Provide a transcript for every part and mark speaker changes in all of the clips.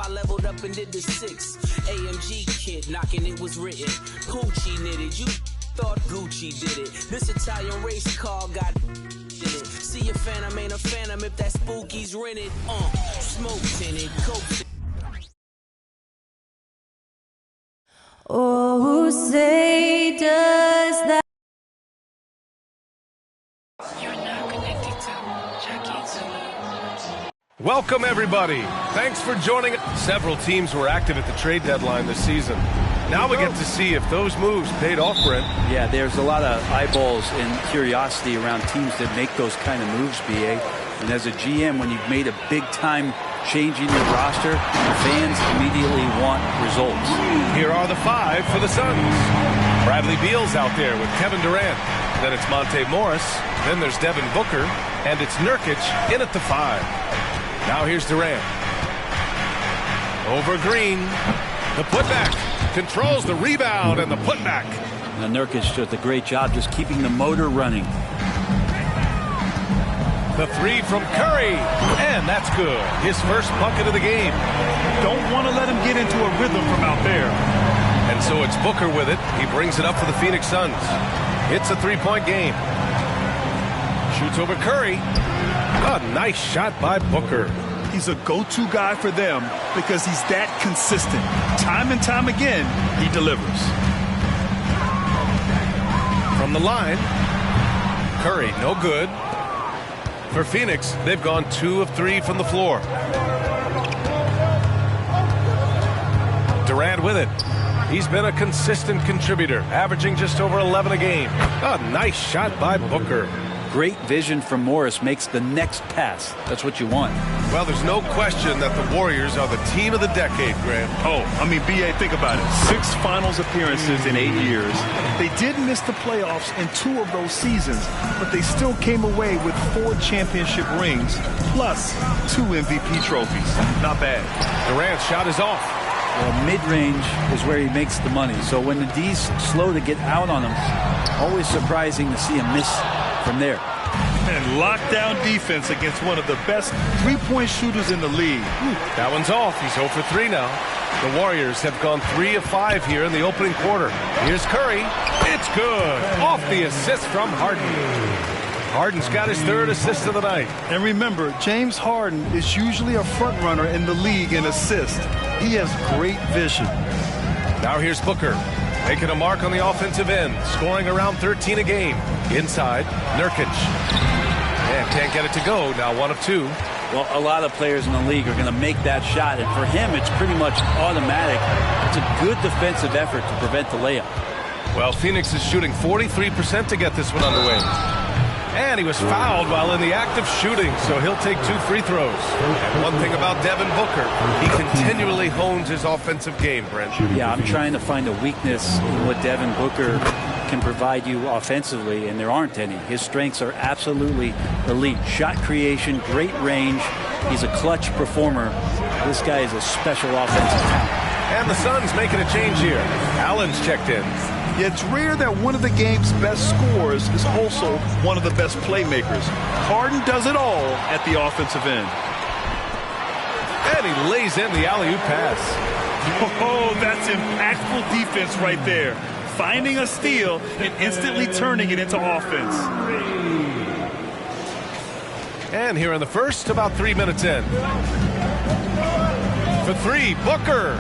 Speaker 1: I leveled up and did the 6. AMG kid knocking it was written. Poochie knitted. You thought Gucci did it. This Italian race car got in it. See a phantom ain't a phantom if that spooky's rented. Smoke tinted, coke.
Speaker 2: Oh, say does that.
Speaker 3: You're now connected to Jackie Zulu.
Speaker 4: Welcome, everybody. Thanks for joining us. Several teams were active at the trade deadline this season. Now we get to see if those moves paid off, Brent.
Speaker 5: Yeah, there's a lot of eyeballs and curiosity around teams that make those kind of moves, BA. And as a GM, when you've made a big-time change in your roster, fans immediately want results.
Speaker 4: Here are the 5 for the Suns. Bradley Beal's out there with Kevin Durant. Then it's Monte Morris. Then there's Devin Booker. And it's Nurkic in at the 5. Now here's Durant. Over Green. The putback. Controls the rebound and the putback.
Speaker 5: Now Nurkic does a great job just keeping the motor running.
Speaker 4: The 3 from Curry. And that's good. His first bucket of the game.
Speaker 6: Don't want to let him get into a rhythm from out there.
Speaker 4: And so it's Booker with it. He brings it up for the Phoenix Suns. It's a 3-point game. Shoots over Curry. A nice shot by Booker.
Speaker 6: He's a go-to guy for them because he's that consistent. Time and time again, he delivers.
Speaker 4: From the line, Curry, no good. For Phoenix, they've gone 2 of 3 from the floor. Durant with it. He's been a consistent contributor, averaging just over 11 a game. A nice shot by Booker.
Speaker 5: Great vision from Morris makes the next pass. That's what you want.
Speaker 4: Well, there's no question that the Warriors are the team of the decade, Graham.
Speaker 6: Oh, I mean, BA, think about it. 6 finals appearances in 8 years. They did miss the playoffs in 2 of those seasons, but they still came away with 4 championship rings, plus 2 MVP trophies. Not bad.
Speaker 4: Durant's shot is off.
Speaker 5: Well, mid-range is where he makes the money. So when the D's slow to get out on him, always surprising to see him miss from there.
Speaker 6: And lockdown defense against one of the best three-point shooters in the league.
Speaker 4: That one's off. He's 0 for 3 now. The Warriors have gone 3 of 5 here in the opening quarter. Here's Curry. It's good. Off the assist from Harden. Harden's got his 3rd assist of the night.
Speaker 6: And remember, James Harden is usually a front runner in the league in assists. He has great vision.
Speaker 4: Now here's Booker. Making a mark on the offensive end, scoring around 13 a game. Inside, Nurkic. And can't get it to go, now 1 of 2.
Speaker 5: Well, a lot of players in the league are going to make that shot, and for him, it's pretty much automatic. It's a good defensive effort to prevent the layup.
Speaker 4: Well, Phoenix is shooting 43% to get this one underway. And he was fouled while in the act of shooting, so he'll take 2 free throws. And one thing about Devin Booker, he continually hones his offensive game, Brent.
Speaker 5: Yeah, I'm trying to find a weakness in what Devin Booker can provide you offensively, and there aren't any. His strengths are absolutely elite. Shot creation, great range. He's a clutch performer. This guy is a special offensive talent.
Speaker 4: And the Suns making a change here. Allen's checked in.
Speaker 6: It's rare that one of the game's best scorers is also one of the best playmakers. Harden does it all at the offensive end.
Speaker 4: And he lays in the alley-oop pass.
Speaker 6: Oh, that's impactful defense right there. Finding a steal and instantly turning it into offense.
Speaker 4: And here in the first, about 3 minutes in. For 3, Booker.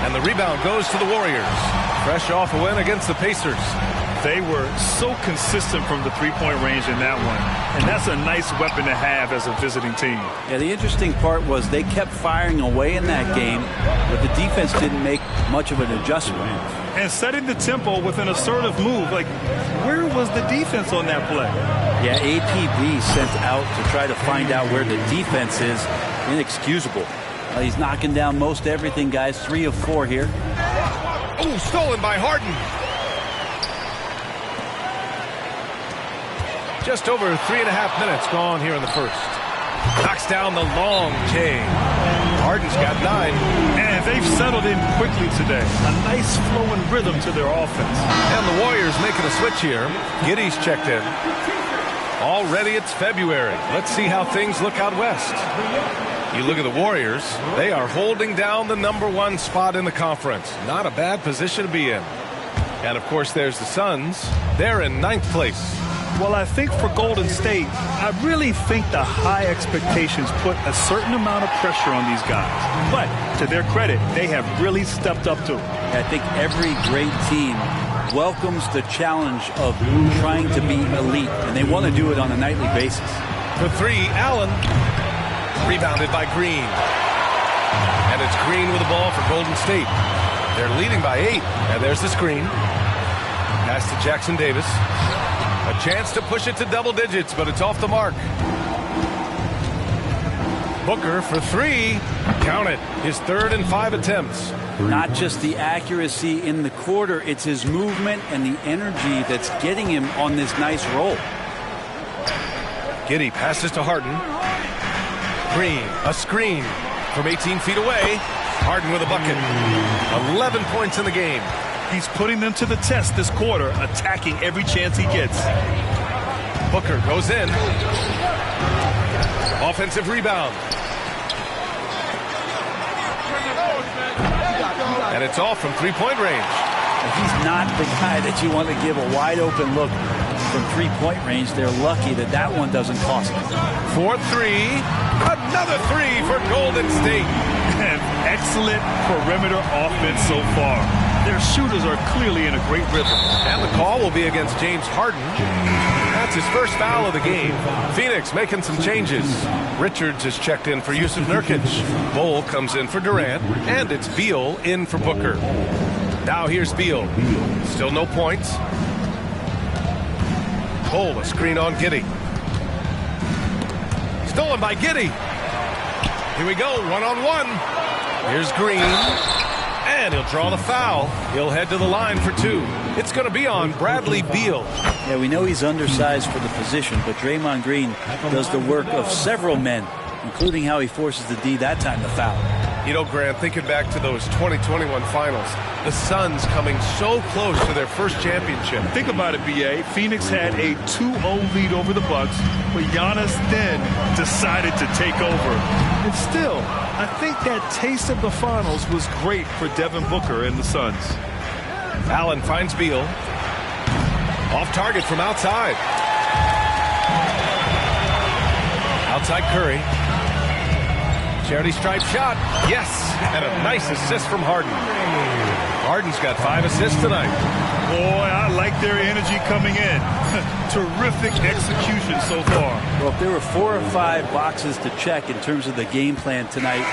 Speaker 4: And the rebound goes to the Warriors. Fresh off a win against the Pacers.
Speaker 6: They were so consistent from the three-point range in that one. And that's a nice weapon to have as a visiting team.
Speaker 5: Yeah, the interesting part was they kept firing away in that game, but the defense didn't make much of an adjustment.
Speaker 6: And setting the tempo with an assertive move. Like, where was the defense on that play?
Speaker 5: Yeah, APB sent out to try to find out where the defense is. Inexcusable. He's knocking down most everything, guys. 3 of 4 here.
Speaker 4: Oh, stolen by Harden. Just over 3.5 minutes gone here in the first. Knocks down the long J. Harden's got 9.
Speaker 6: And they've settled in quickly today. A nice flowing rhythm to their offense.
Speaker 4: And the Warriors making a switch here. Giddey's checked in. Already it's February. Let's see how things look out west. You look at the Warriors, they are holding down the #1 spot in the conference. Not a bad position to be in. And, of course, there's the Suns. They're in 9th place.
Speaker 6: Well, I think for Golden State, I really think the high expectations put a certain amount of pressure on these guys. But to their credit, they have really stepped up to it.
Speaker 5: I think every great team welcomes the challenge of trying to be elite, and they want to do it on a nightly basis.
Speaker 4: For 3, Allen. Rebounded by Green. And it's Green with the ball for Golden State. They're leading by 8. And there's the screen. Pass to Jackson Davis. A chance to push it to double digits, but it's off the mark. Booker for 3. Count it. His 3rd and 5 attempts.
Speaker 5: Not just the accuracy in the quarter, it's his movement and the energy that's getting him on this nice roll.
Speaker 4: Giddey passes to Harden. Green, a screen from 18 feet away. Harden with a bucket. 11 points in the game.
Speaker 6: He's putting them to the test this quarter, attacking every chance he gets.
Speaker 4: Booker goes in. Offensive rebound. And it's off from three-point range.
Speaker 5: He's not the guy that you want to give a wide-open look from three-point range. They're lucky that that one doesn't cost them.
Speaker 4: 4-3. Another 3 for Golden State.
Speaker 6: An excellent perimeter offense so far. Their shooters are clearly in a great rhythm.
Speaker 4: And the call will be against James Harden. That's his first foul of the game. Phoenix making some changes. Richards is checked in for Yusuf Nurkic. Bol comes in for Durant. And it's Beal in for Booker. Now here's Beal. Still no points. Bol, a screen on Giddey. Stolen by Giddey. Here we go, one-on-one. Here's Green. And he'll draw the foul. He'll head to the line for 2. It's going to be on Bradley Beal.
Speaker 5: Yeah, we know he's undersized for the position, but Draymond Green does the work of several men, including how he forces the D that time to foul.
Speaker 4: You know, Grant, thinking back to those 2021 finals, the Suns coming so close to their first championship.
Speaker 6: Think about it, B.A. Phoenix had a 2-0 lead over the Bucks, but Giannis then decided to take over. And still, I think that taste of the finals was great for Devin Booker and the Suns.
Speaker 4: Allen finds Beal. Off target from outside. Outside Curry. Charity stripe shot. Yes. And a nice assist from Harden. Harden's got 5 assists tonight.
Speaker 6: Boy, I like their energy coming in. Terrific execution so far.
Speaker 5: Well, if there were 4 or 5 boxes to check in terms of the game plan tonight,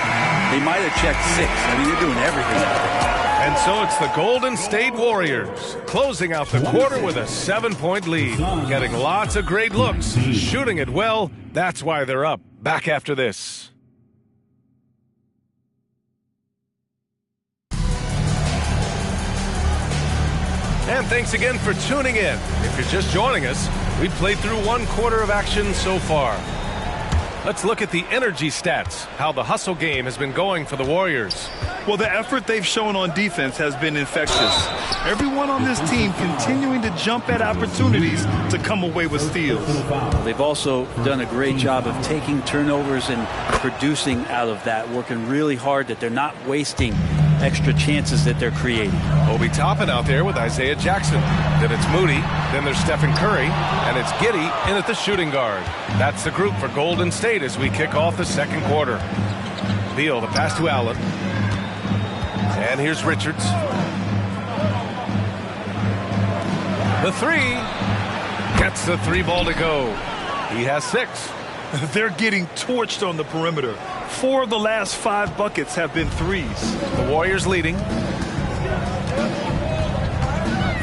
Speaker 5: they might have checked 6. I mean, they're doing everything out there.
Speaker 4: And so it's the Golden State Warriors closing out the quarter with a 7-point lead. Getting lots of great looks, shooting it well. That's why they're up. Back after this. And thanks again for tuning in. If you're just joining us, we've played through 1 quarter of action so far. Let's look at the energy stats, how the hustle game has been going for the Warriors.
Speaker 6: Well, the effort they've shown on defense has been infectious. Everyone on this team continuing to jump at opportunities to come away with steals.
Speaker 5: They've also done a great job of taking turnovers and producing out of that, working really hard that they're not wasting extra chances that they're creating.
Speaker 4: Obi Toppin out there with Isaiah Jackson. Then it's Moody. Then there's Stephen Curry. And it's Giddey in at the shooting guard. That's the group for Golden State as we kick off the second quarter. Beal, the pass to Allen. And here's Richards. The 3. Gets the 3 ball to go. He has 6.
Speaker 6: They're getting torched on the perimeter. 4 of the last 5 buckets have been threes.
Speaker 4: The Warriors leading.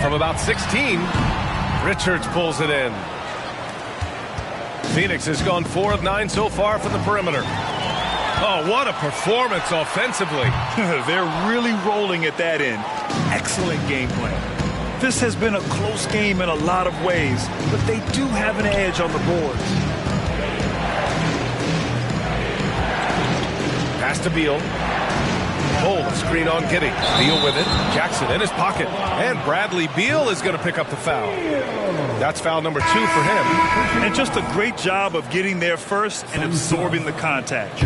Speaker 4: From about 16, Richards pulls it in. Phoenix has gone 4 of 9 so far from the perimeter. Oh, what a performance offensively.
Speaker 6: They're really rolling at that end. Excellent game plan. This has been a close game in a lot of ways, but they do have an edge on the boards.
Speaker 4: Pass to Beal. Bol, a screen on Giddey. Beal with it. Jackson in his pocket. And Bradley Beal is going to pick up the foul. That's foul number 2 for him.
Speaker 6: And just a great job of getting there first and absorbing the contact.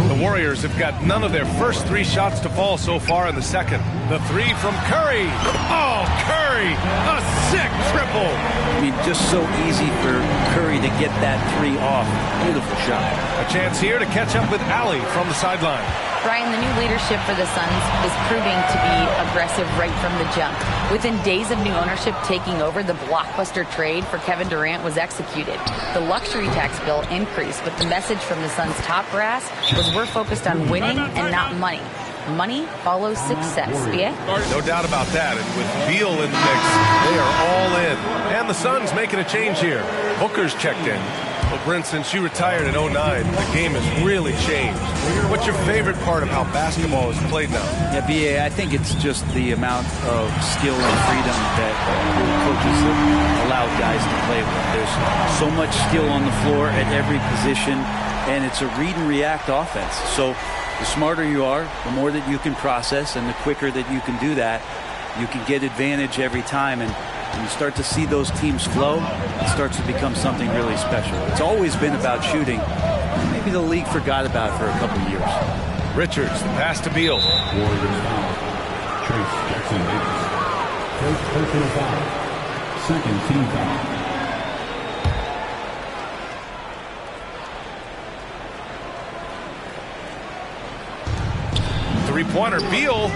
Speaker 4: The Warriors have got none of their first 3 shots to fall so far in the second. The 3 from Curry. Oh, Curry! A sick triple!
Speaker 5: I mean, just so easy for Curry to get that 3 off. Beautiful shot.
Speaker 4: A chance here to catch up with Allie from the sideline.
Speaker 7: Brian, the new leadership for the Suns is proving to be aggressive right from the jump. Within days of new ownership taking over, the blockbuster trade for Kevin Durant was executed. The luxury tax bill increased, but the message from the Suns' top brass was we're focused on winning and not money. Money follows success. BA?
Speaker 4: No doubt about that. And with Beal in the mix, they are all in. And the Suns making a change here. Booker's checked in. Well, Brent, since you retired in 2009, the game has really changed. What's your favorite part of how basketball is played now?
Speaker 5: Yeah, BA, I think it's just the amount of skill and freedom that coaches have allowed guys to play with. There's so much skill on the floor at every position, and it's a read and react offense. So the smarter you are, the more that you can process, and the quicker that you can do that, you can get advantage every time. And when you start to see those teams flow, it starts to become something really special. It's always been about shooting. Maybe the league forgot about it for a couple of years.
Speaker 4: Richards, the pass to Beal.
Speaker 8: Warriors foul. Trace Jackson Davis. First personal foul. Second team foul.
Speaker 4: Three-pointer, Beal.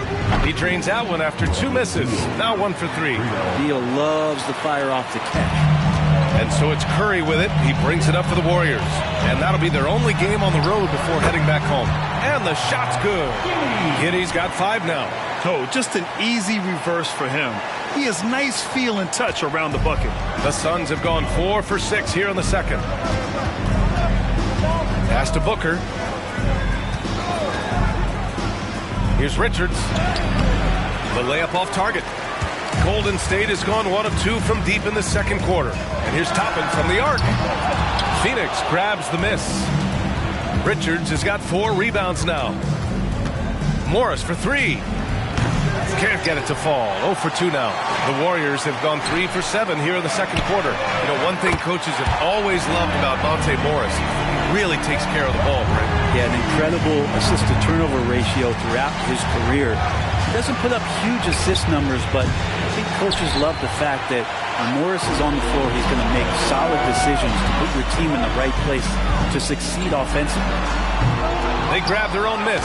Speaker 4: He drains that one after 2 misses. Now 1 for 3.
Speaker 5: Beal loves to fire off the catch.
Speaker 4: And so it's Curry with it. He brings it up for the Warriors. And that'll be their only game on the road before heading back home. And the shot's good. Giddey's got 5 now.
Speaker 6: Oh, just an easy reverse for him. He has nice feel and touch around the bucket.
Speaker 4: The Suns have gone 4 for 6 here in the second. Pass to Booker. Here's Richards. The layup off target. Golden State has gone 1 of 2 from deep in the second quarter. And here's Toppin from the arc. Phoenix grabs the miss. Richards has got 4 rebounds now. Morris for 3. Can't get it to fall. 0 for 2 now. The Warriors have gone 3 for 7 here in the second quarter. You know, one thing coaches have always loved about Monte Morris, he really takes care of the ball, Brent.
Speaker 5: Yeah, an incredible assist-to-turnover ratio throughout his career. He doesn't put up huge assist numbers, but I think coaches love the fact that when Morris is on the floor, he's going to make solid decisions to put your team in the right place to succeed offensively.
Speaker 4: They grab their own miss.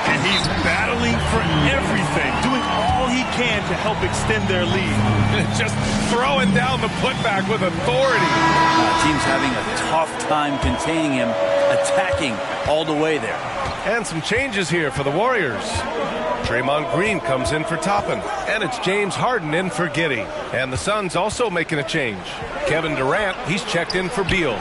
Speaker 6: And he's battling for everything, doing all he can to help extend their lead.
Speaker 4: Just throwing down the putback with authority.
Speaker 5: Team's having a tough time containing him, attacking all the way there.
Speaker 4: And some changes here for the Warriors. Draymond Green comes in for Toppin. And it's James Harden in for Giddey. And the Suns also making a change. Kevin Durant, he's checked in for Beal.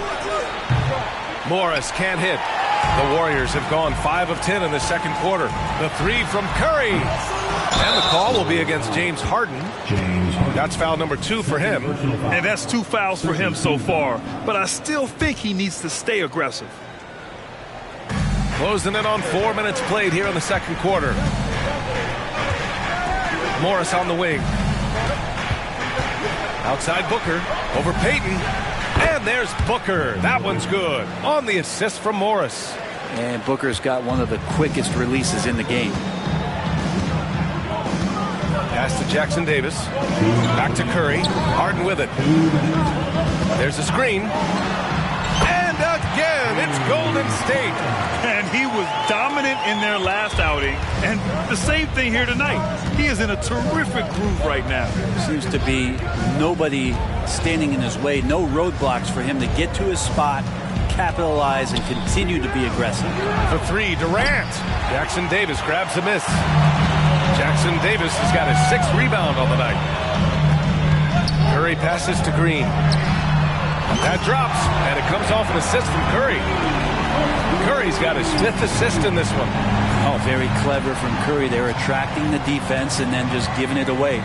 Speaker 4: Morris can't hit. The Warriors have gone 5 of 10 in the second quarter. The 3 from Curry. And the call will be against James Harden. That's foul number 2 for him.
Speaker 6: And that's 2 fouls for him so far. But I still think he needs to stay aggressive.
Speaker 4: Closing in on 4 minutes played here in the second quarter. Morris on the wing. Outside Booker. Over Payton. And there's Booker. That one's good. On the assist from Morris.
Speaker 5: And Booker's got one of the quickest releases in the game.
Speaker 4: Pass to Jackson Davis. Back to Curry. Harden with it. There's a screen. And again, it's Golden State.
Speaker 6: And he was dominant in their last outing. And the same thing here tonight. He is in a terrific groove right now.
Speaker 5: Seems to be nobody standing in his way. No roadblocks for him to get to his spot, capitalize, and continue to be aggressive.
Speaker 4: For 3, Durant. Jackson Davis grabs a miss. Jackson Davis has got his 6th rebound on the night. Curry passes to Green. That drops, and it comes off an assist from Curry. Curry's got his 5th assist in this one.
Speaker 5: Oh, very clever from Curry. They're attracting the defense and then just giving it away.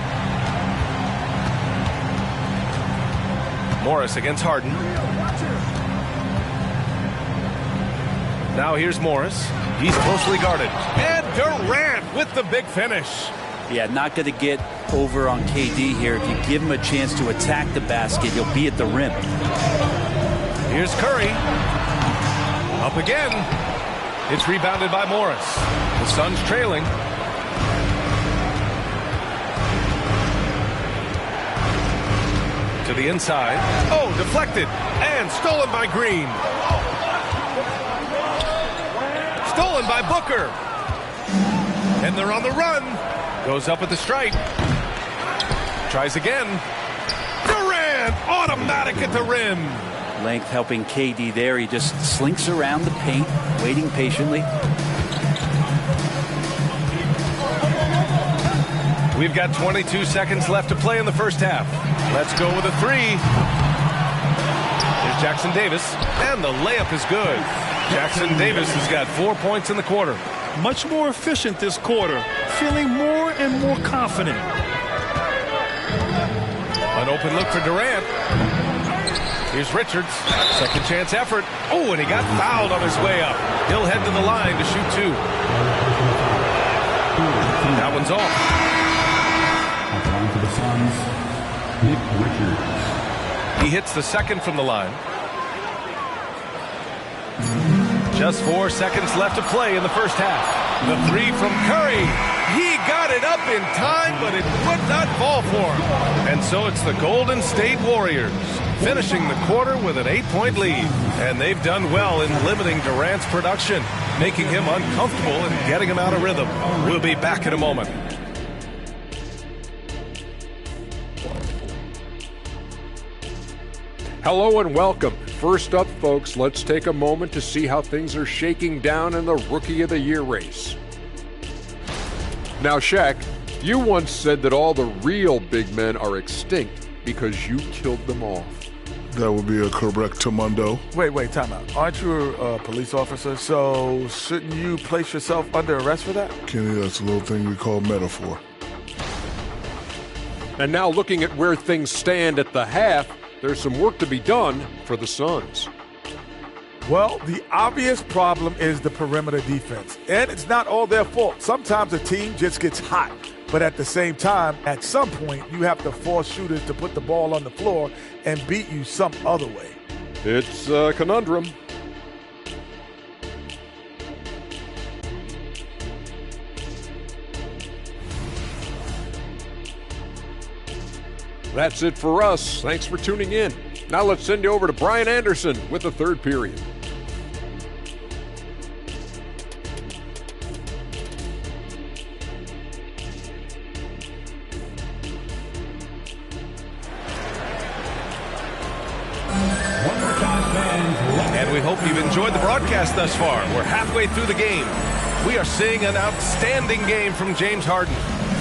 Speaker 4: Morris against Harden. Now here's Morris. He's closely guarded. And Durant with the big finish.
Speaker 5: Yeah, not going to get over on KD here. If you give him a chance to attack the basket, he'll be at the rim.
Speaker 4: Here's Curry. Up again. It's rebounded by Morris. The Suns trailing. To the inside. Oh, deflected. And stolen by Green. Stolen by Booker. And they're on the run. Goes up at the stripe. Tries again. Durant, automatic at the rim.
Speaker 5: Length helping KD there. He just slinks around the paint, waiting patiently.
Speaker 4: We've got 22 seconds left to play in the first half. Let's go with a three. Here's Jackson Davis, and the layup is good. Jackson Davis has got 4 points in the quarter.
Speaker 6: Much more efficient this quarter, feeling more and more confident.
Speaker 4: An open look for Durant. Here's Richards. Second chance effort. Oh, and he got fouled on his way up. He'll head to the line to shoot two. That one's off.
Speaker 8: At the line for the Suns, Nick Richards.
Speaker 4: He hits the second from the line. Just 4 seconds left to play in the first half. The three from Curry. He got it up in time, but it would not fall for him. And so it's the Golden State Warriors finishing the quarter with an 8-point lead. And they've done well in limiting Durant's production, making him uncomfortable and getting him out of rhythm. We'll be back in a moment.
Speaker 9: Hello and welcome. First up, folks, let's take a moment to see how things are shaking down in the Rookie of the Year race. Now, Shaq, you once said that all the real big men are extinct because you killed them off.
Speaker 10: That would be a correctamundo.
Speaker 11: Wait, time out. Aren't you a police officer? So shouldn't you place yourself under arrest for that?
Speaker 10: Kenny, that's a little thing we call metaphor.
Speaker 9: And now looking at where things stand at the half, there's some work to be done for the Suns.
Speaker 11: Well, the obvious problem is the perimeter defense. And it's not all their fault. Sometimes a team just gets hot. But at the same time, at some point, you have to force shooters to put the ball on the floor and beat you some other way.
Speaker 9: It's a conundrum. That's it for us. Thanks for tuning in. Now let's send you over to Brian Anderson with the third period.
Speaker 4: And we hope you've enjoyed the broadcast thus far. We're halfway through the game. We are seeing an outstanding game from James Harden.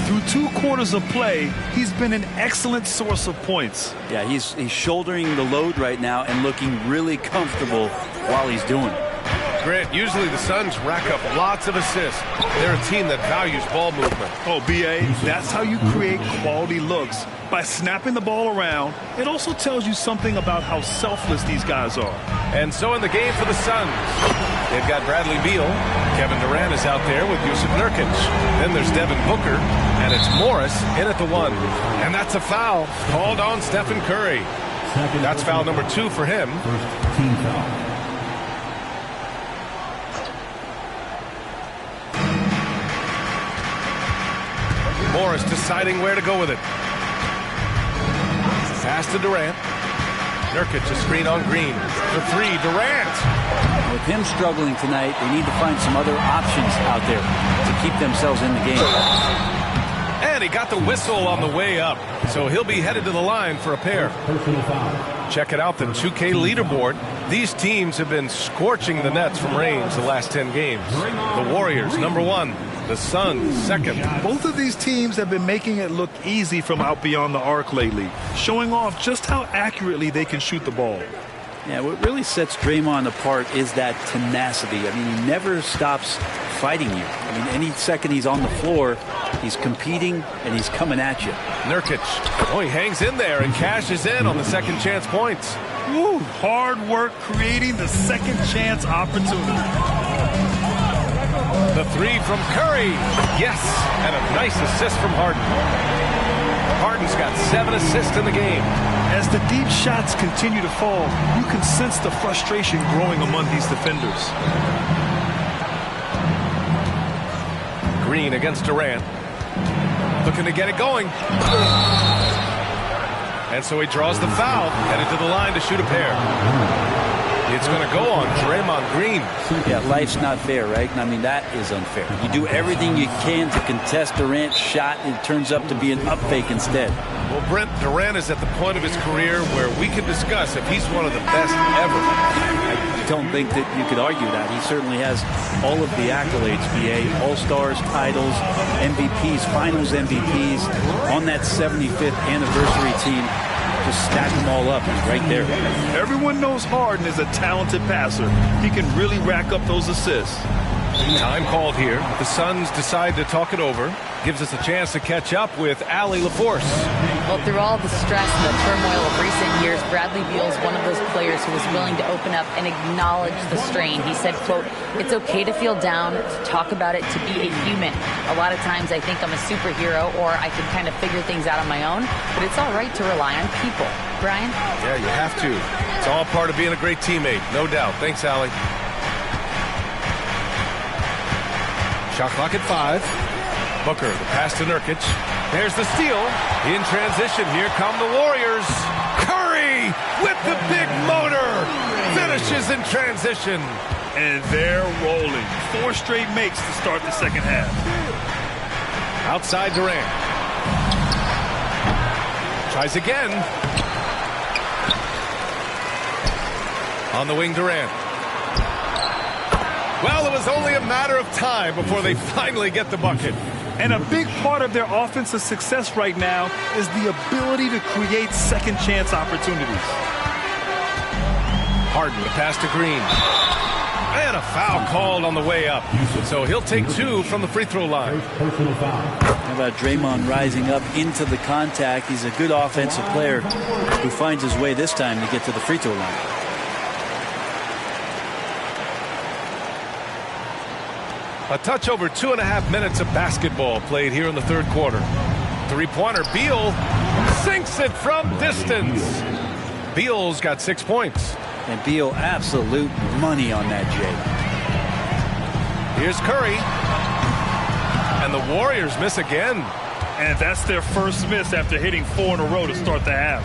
Speaker 6: Through 2 quarters of play, he's been an excellent source of points.
Speaker 5: Yeah, he's shouldering the load right now and looking really comfortable while he's doing it.
Speaker 4: Grant, usually the Suns rack up lots of assists. They're a team that values ball movement.
Speaker 6: Oh, B.A., that's how you create quality looks. By snapping the ball around, it also tells you something about how selfless these guys are.
Speaker 4: And so in the game for the Suns, they've got Bradley Beal. Kevin Durant is out there with Jusuf Nurkic. Then there's Devin Booker, and it's Morris in at the one. And that's a foul called on Stephen Curry. That's foul number 2 for him.
Speaker 8: First team foul.
Speaker 4: Morris deciding where to go with it. Pass to Durant. Nurkic a screen on Green. For 3, Durant.
Speaker 5: With him struggling tonight, they need to find some other options out there to keep themselves in the game.
Speaker 4: And he got the whistle on the way up. So he'll be headed to the line for a pair. Check it out, the 2K leaderboard. These teams have been scorching the nets from range the last 10 games. The Warriors, number 1. The Suns, second.
Speaker 6: Both of these teams have been making it look easy from out beyond the arc lately, showing off just how accurately they can shoot the ball.
Speaker 5: Yeah, what really sets Draymond apart is that tenacity. I mean, he never stops fighting you. I mean, any second he's on the floor, he's competing and he's coming at you.
Speaker 4: Nurkic, oh, he hangs in there and cashes in on the second chance points.
Speaker 6: Woo, hard work creating the second chance opportunity.
Speaker 4: The 3 from Curry. Yes, and a nice assist from Harden. Harden's got 7 assists in the game.
Speaker 6: As the deep shots continue to fall, you can sense the frustration growing among these defenders.
Speaker 4: Green against Durant. Looking to get it going. And so he draws the foul, headed to the line to shoot a pair. It's going to go on Draymond Green.
Speaker 5: Yeah, life's not fair, right? I mean, that is unfair. You do everything you can to contest Durant's shot, and it turns up to be an up fake instead.
Speaker 4: Well, Brent, Durant is at the point of his career where we can discuss if he's one of the best ever.
Speaker 5: I don't think that you could argue that. He certainly has all of the accolades, BA, All-Stars, titles, MVPs, Finals MVPs, on that 75th anniversary team. Just stack them all up. He's right there.
Speaker 6: Everyone knows Harden is a talented passer. He can really rack up those assists.
Speaker 4: Time called here. The Suns decide to talk it over. Gives us a chance to catch up with Allie LaForce.
Speaker 7: Well, through all the stress and the turmoil of recent years, Bradley Beal is one of those players who was willing to open up and acknowledge the strain. He said, quote, "It's okay to feel down, to talk about it, to be a human. A lot of times I think I'm a superhero or I can kind of figure things out on my own, but it's all right to rely on people." Brian?
Speaker 4: Yeah, you have to. It's all part of being a great teammate, no doubt. Thanks, Allie. Shot clock at 5. Booker, the pass to Nurkic. There's the steal. In transition, here come the Warriors. Curry with the big motor. Finishes in transition.
Speaker 6: And they're rolling. 4 straight makes to start the second half.
Speaker 4: Outside Durant. Tries again. On the wing, Durant. Well, it was only a matter of time before they finally get the bucket.
Speaker 6: And a big part of their offensive success right now is the ability to create second chance opportunities.
Speaker 4: Harden, the pass to Green. And a foul called on the way up. So he'll take 2 from the free throw line.
Speaker 5: How about Draymond rising up into the contact? He's a good offensive player who finds his way this time to get to the free throw line.
Speaker 4: A touch over 2.5 minutes of basketball played here in the third quarter. Three-pointer, Beal sinks it from distance. Beal's got 6 points.
Speaker 5: And Beal, absolute money on that, Jay.
Speaker 4: Here's Curry. And the Warriors miss again.
Speaker 6: And that's their first miss after hitting 4 in a row to start the half.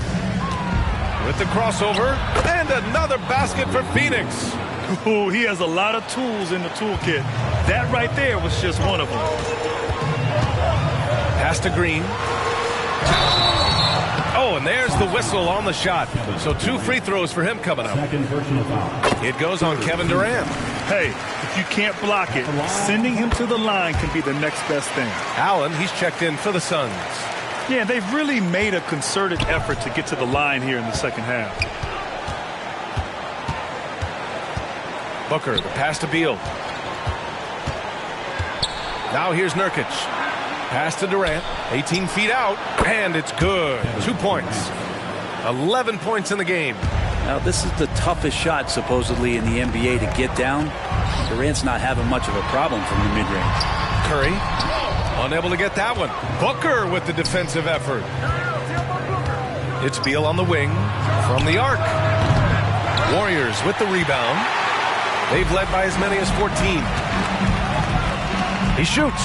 Speaker 4: With the crossover, and another basket for Phoenix.
Speaker 6: Ooh, he has a lot of tools in the toolkit. That right there was just one of them.
Speaker 4: Pass to Green. Oh, and there's the whistle on the shot. So 2 free throws for him coming up. It goes on Kevin Durant.
Speaker 6: Hey, if you can't block it, sending him to the line can be the next best thing.
Speaker 4: Allen, he's checked in for the Suns.
Speaker 6: Yeah, they've really made a concerted effort to get to the line here in the second half.
Speaker 4: Booker, the pass to Beal. Now here's Nurkic. Pass to Durant. 18 feet out. And it's good. 2 points. 11 points in the game.
Speaker 5: Now, this is the toughest shot, supposedly, in the NBA to get down. Durant's not having much of a problem from the mid-range.
Speaker 4: Curry, unable to get that one. Booker with the defensive effort. It's Beal on the wing from the arc. Warriors with the rebound. They've led by as many as 14. He shoots.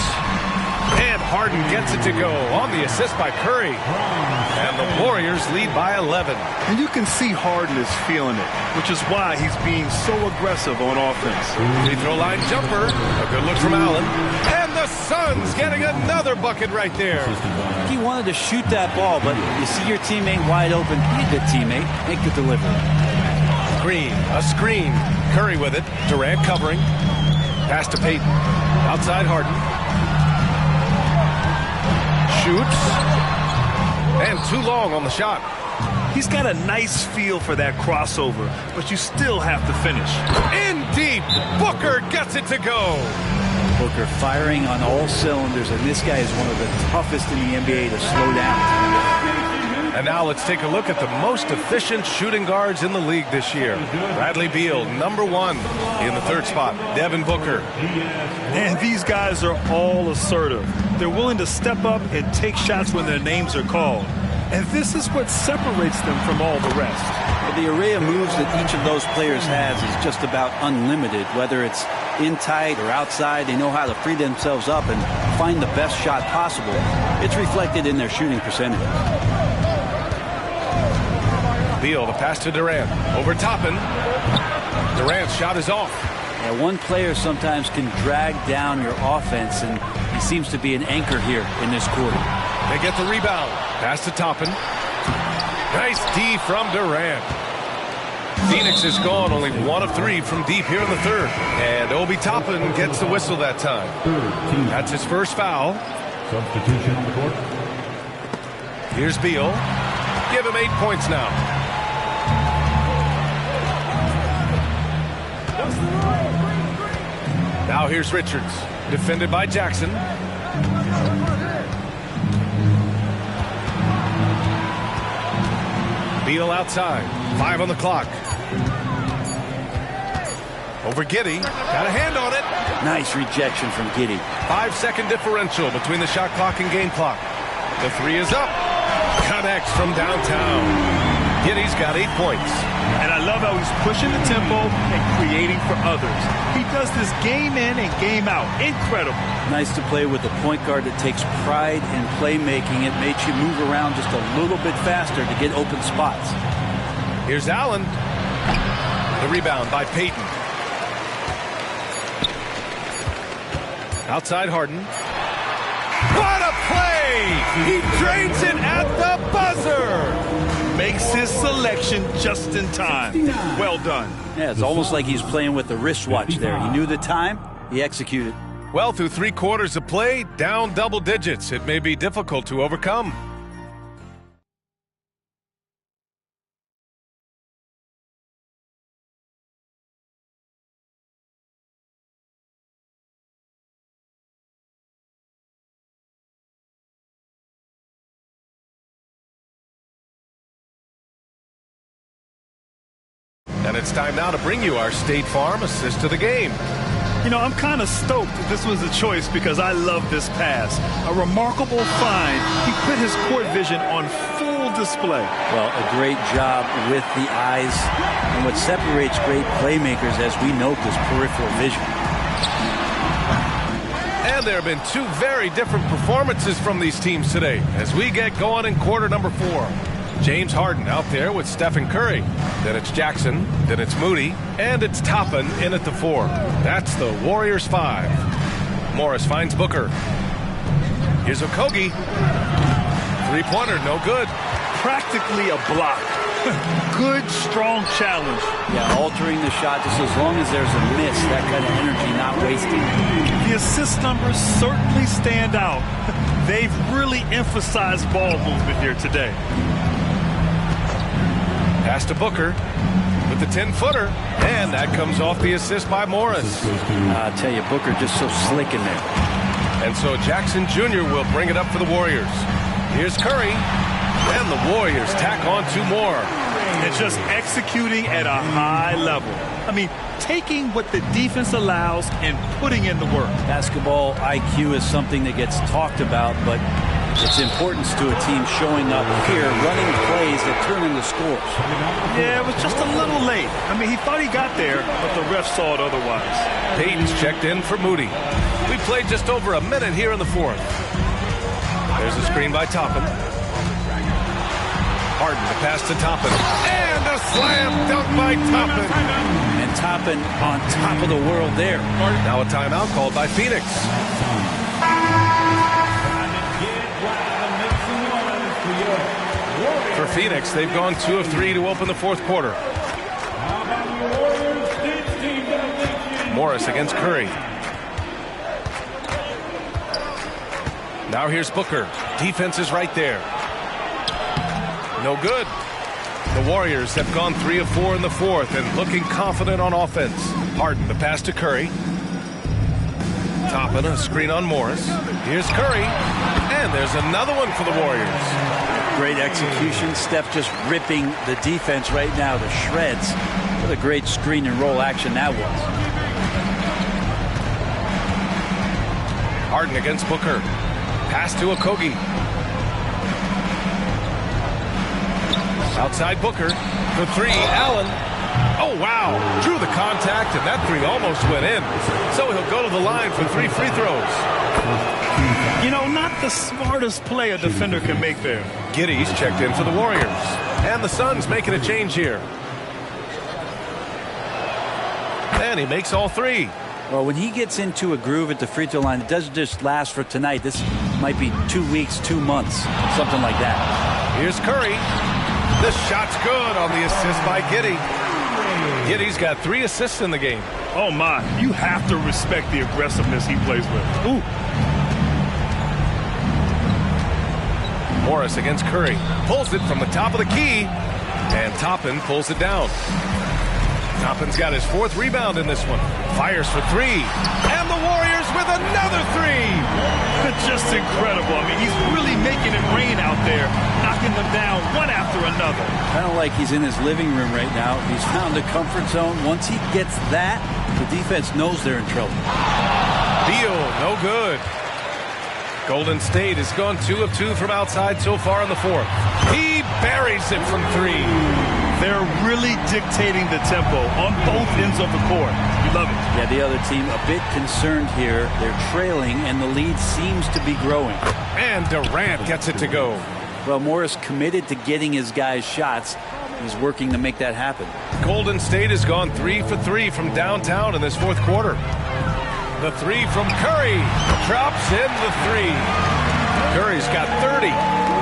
Speaker 4: And Harden gets it to go on the assist by Curry. And the Warriors lead by 11.
Speaker 6: And you can see Harden is feeling it, which is why he's being so aggressive on offense.
Speaker 4: Free throw line jumper. A good look from Allen. And the Suns getting another bucket right there.
Speaker 5: He wanted to shoot that ball, but you see your teammate wide open. Be a good teammate. Make the delivery.
Speaker 4: Green, a screen. Curry with it. Durant covering. Pass to Payton. Outside Harden. Shoots. And too long on the shot.
Speaker 6: He's got a nice feel for that crossover, but you still have to finish.
Speaker 4: In deep. Booker gets it to go.
Speaker 5: Booker firing on all cylinders, and this guy is one of the toughest in the NBA to slow down.
Speaker 4: And now let's take a look at the most efficient shooting guards in the league this year. Bradley Beal, number 1 in the third spot. Devin Booker.
Speaker 6: And these guys are all assertive. They're willing to step up and take shots when their names are called. And this is what separates them from all the rest.
Speaker 5: the array of moves that each of those players has is just about unlimited. Whether it's in tight or outside, they know how to free themselves up and find the best shot possible. It's reflected in their shooting percentages.
Speaker 4: Beal, the pass to Durant. Over Toppin. Durant's shot is off.
Speaker 5: Yeah, one player sometimes can drag down your offense, and he seems to be an anchor here in this quarter.
Speaker 4: They get the rebound. Pass to Toppin. Nice D from Durant. Phoenix is gone only 1 of 3 from deep here in the third. And Obi Toppin gets the whistle that time. That's his first foul.
Speaker 8: Substitution on the court.
Speaker 4: Here's Beal. Give him 8 points now. Now here's Richards. Defended by Jackson. Beal outside. 5 on the clock. Over Giddey. Got a hand on it.
Speaker 5: Nice rejection from Giddey.
Speaker 4: 5-second differential between the shot clock and game clock. The 3 is up. Connects from downtown. Giddey's got 8 points.
Speaker 6: And I love how he's pushing the tempo and creating for others. He does this game in and game out. Incredible.
Speaker 5: Nice to play with a point guard that takes pride in playmaking. It makes you move around just a little bit faster to get open spots.
Speaker 4: Here's Allen. The rebound by Payton. Outside Harden. What a play! He drains it at the buzzer!
Speaker 6: Makes his selection just in time. Well done.
Speaker 5: Yeah, it's almost like he's playing with the wristwatch there. He knew the time, he executed.
Speaker 4: Well, through 3 quarters of play, down double digits. It may be difficult to overcome. And it's time now to bring you our State Farm assist to the game.
Speaker 6: You know, I'm kind of stoked that this was a choice because I love this pass. A remarkable find. He put his court vision on full display.
Speaker 5: Well, a great job with the eyes. And what separates great playmakers, as we note, is peripheral vision.
Speaker 4: And there have been 2 very different performances from these teams today as we get going in quarter number 4. James Harden out there with Stephen Curry. Then it's Jackson. Then it's Moody. And it's Toppin in at the 4. That's the Warriors 5. Morris finds Booker. Here's Okogie. 3-pointer, no good.
Speaker 6: Practically a block. Good, strong challenge.
Speaker 5: Yeah, altering the shot just as long as there's a miss. That kind of energy not wasted.
Speaker 6: The assist numbers certainly stand out. They've really emphasized ball movement here today.
Speaker 4: Pass to Booker with the 10-footer. And that comes off the assist by Morris.
Speaker 5: I tell you, Booker just so slick in there.
Speaker 4: And so Jackson Jr. will bring it up for the Warriors. Here's Curry. And the Warriors tack on 2 more.
Speaker 6: And just executing at a high level. I mean, taking what the defense allows and putting in the work.
Speaker 5: Basketball IQ is something that gets talked about, but its importance to a team showing up here, running plays that turn into scores.
Speaker 6: Yeah, it was just a little late. I mean, he thought he got there, but the ref saw it otherwise.
Speaker 4: Payton's checked in for Moody. We played just over a minute here in the 4th. There's a screen by Toppin. Harden, the pass to Toppin. And a slam dunk by Toppin.
Speaker 5: And Toppin on top of the world there.
Speaker 4: Now a timeout called by Phoenix. For Phoenix, they've gone 2 of 3 to open the 4th quarter. Morris against Curry. Now here's Booker. Defense is right there. No good. The Warriors have gone 3 of 4 in the 4th and looking confident on offense. Harden, the pass to Curry. Toppin, a screen on Morris. Here's Curry. And there's another one for the Warriors.
Speaker 5: Great execution. Steph just ripping the defense right now to shreds. What a great screen and roll action that was.
Speaker 4: Harden against Booker. Pass to Okogie. Outside Booker for three. Allen. Oh, wow. Drew the contact, and that three almost went in. So he'll go to the line for 3 free throws.
Speaker 6: You know, not the smartest play a defender can make there.
Speaker 4: Giddey's checked in for the Warriors. And the Suns making a change here. And he makes all 3.
Speaker 5: Well, when he gets into a groove at the free throw line, it doesn't just last for tonight. This might be 2 weeks, 2 months, something like that.
Speaker 4: Here's Curry. The shot's good on the assist by Giddey. Giddey's got 3 assists in the game.
Speaker 6: Oh, my. You have to respect the aggressiveness he plays with. Ooh.
Speaker 4: Morris against Curry. Pulls it from the top of the key. And Toppin pulls it down. Toppin's got his 4th rebound in this one. Fires for 3. And the Warriors with another 3.
Speaker 6: Just incredible. I mean, he's really making it rain out there, knocking them down one after another.
Speaker 5: Kind of like he's in his living room right now. He's found a comfort zone. Once he gets that, the defense knows they're in trouble.
Speaker 4: Beal, no good. Golden State has gone 2 of 2 from outside so far in the 4th. He buries it from 3.
Speaker 6: They're really dictating the tempo on both ends of the court. You love it.
Speaker 5: Yeah, the other team a bit concerned here. They're trailing, and the lead seems to be growing.
Speaker 4: And Durant gets it to go.
Speaker 5: Well, Morris committed to getting his guys shots. He's working to make that happen.
Speaker 4: Golden State has gone 3 for 3 from downtown in this 4th quarter. The 3 from Curry. Drops in the 3. Curry's got 30.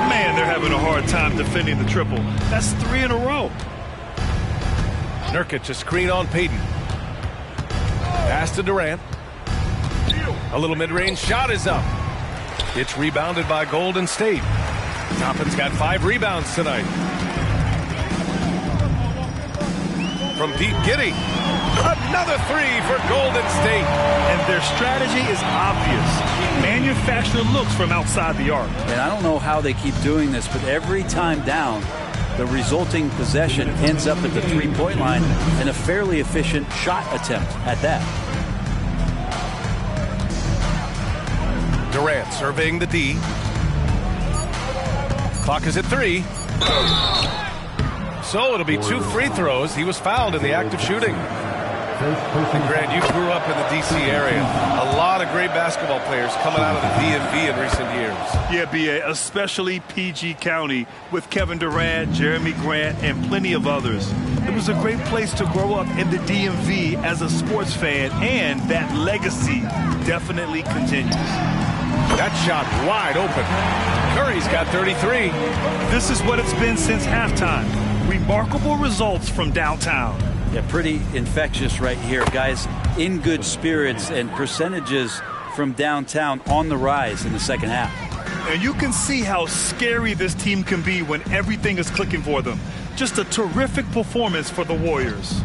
Speaker 6: Man, they're having a hard time defending the triple. That's 3 in a row.
Speaker 4: Nurkic a screen on Payton. Pass to Durant. A little mid-range shot is up. It's rebounded by Golden State. Toppin's got 5 rebounds tonight. From deep, Giddey. Another 3 for Golden State.
Speaker 6: And their strategy is obvious. Manufacture looks from outside the arc.
Speaker 5: And I don't know how they keep doing this, but every time down, the resulting possession ends up at the 3-point line and a fairly efficient shot attempt at that.
Speaker 4: Durant surveying the D. Clock is at 3. So it'll be 2 free throws. He was fouled in the act of shooting. And Grant, you grew up in the D.C. area. A lot of great basketball players coming out of the DMV in recent years.
Speaker 6: Yeah, B.A., especially PG County with Kevin Durant, Jeremy Grant, and plenty of others. It was a great place to grow up in the DMV as a sports fan, and that legacy definitely continues.
Speaker 4: That shot wide open. Curry's got 33.
Speaker 6: This is what it's been since halftime. Remarkable results from downtown.
Speaker 5: Yeah, pretty infectious right here. Guys in good spirits and percentages from downtown on the rise in the second half.
Speaker 6: And you can see how scary this team can be when everything is clicking for them. Just a terrific performance for the Warriors.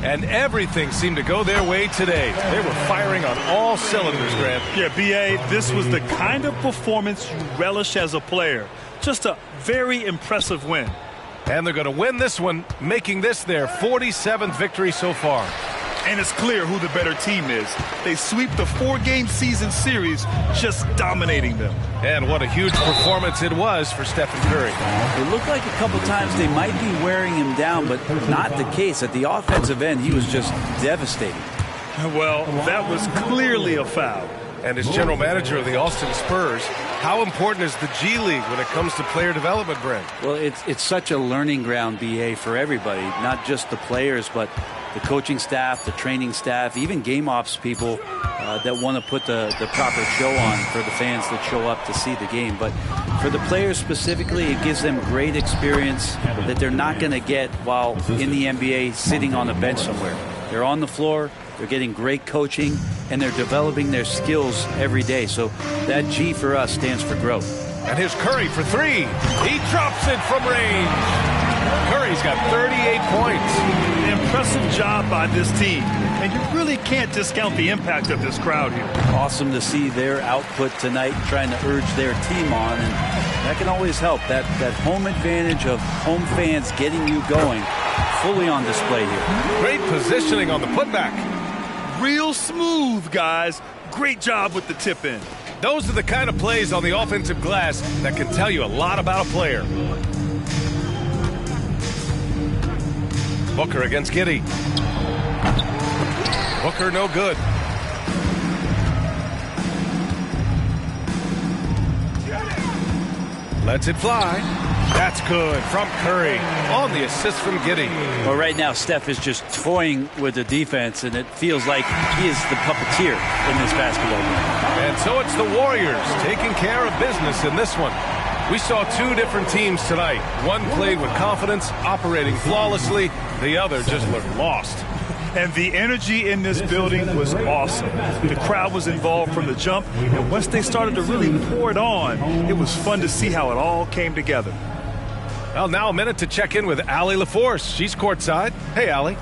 Speaker 4: And everything seemed to go their way today. They were firing on all cylinders, Grant.
Speaker 6: Yeah, B.A., this was the kind of performance you relish as a player. Just a very impressive win.
Speaker 4: And they're going to win this one, making this their 47th victory so far.
Speaker 6: And it's clear who the better team is. They sweep the 4-game season series, just dominating them.
Speaker 4: And what a huge performance it was for Stephen Curry.
Speaker 5: It looked like a couple times they might be wearing him down, but not the case. At the offensive end, he was just devastating.
Speaker 6: Well, that was clearly a foul.
Speaker 4: And as general manager of the Austin Spurs, how important is the G League when it comes to player development, Brent?
Speaker 5: Well, it's such a learning ground, BA, for everybody, not just the players, but the coaching staff, the training staff, even game ops people that want to put the proper show on for the fans that show up to see the game. But for the players specifically, it gives them great experience that they're not going to get while in the NBA sitting on a bench somewhere. They're on the floor. They're getting great coaching, and they're developing their skills every day. So that G for us stands for growth.
Speaker 4: And here's Curry for 3. He drops it from range. Curry's got 38 points.
Speaker 6: Impressive job by this team. And you really can't discount the impact of this crowd here.
Speaker 5: Awesome to see their output tonight, trying to urge their team on. And that can always help. That home advantage of home fans getting you going, fully on display here.
Speaker 4: Great positioning on the putback.
Speaker 6: Real smooth, guys. Great job with the tip in.
Speaker 4: Those are the kind of plays on the offensive glass that can tell you a lot about a player. Booker against Giddey. Booker no good. Lets it fly. That's good from Curry on the assist from Giddey.
Speaker 5: Well, right now, Steph is just toying with the defense, and it feels like he is the puppeteer in this basketball game.
Speaker 4: And so it's the Warriors taking care of business in this one. We saw two different teams tonight. One played with confidence, operating flawlessly. The other just looked lost.
Speaker 6: And the energy in this building was awesome. The crowd was involved from the jump, and once they started to really pour it on, it was fun to see how it all came together.
Speaker 4: Well, now a minute to check in with Allie LaForce. She's courtside. Hey, Allie.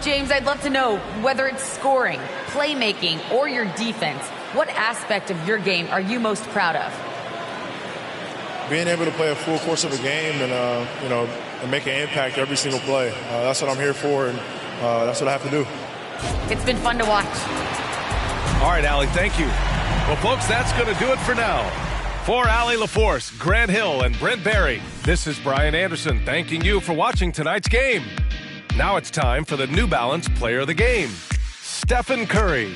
Speaker 7: James, I'd love to know whether it's scoring, playmaking, or your defense. What aspect of your game are you most proud of?
Speaker 12: Being able to play a full course of a game and, and make an impact every single play. That's what I'm here for, and that's what I have to do.
Speaker 7: It's been fun to watch.
Speaker 4: All right, Allie, thank you. Well, folks, that's going to do it for now. For Allie LaForce, Grant Hill, and Brent Barry, this is Brian Anderson thanking you for watching tonight's game. Now it's time for the New Balance Player of the Game, Stephen Curry.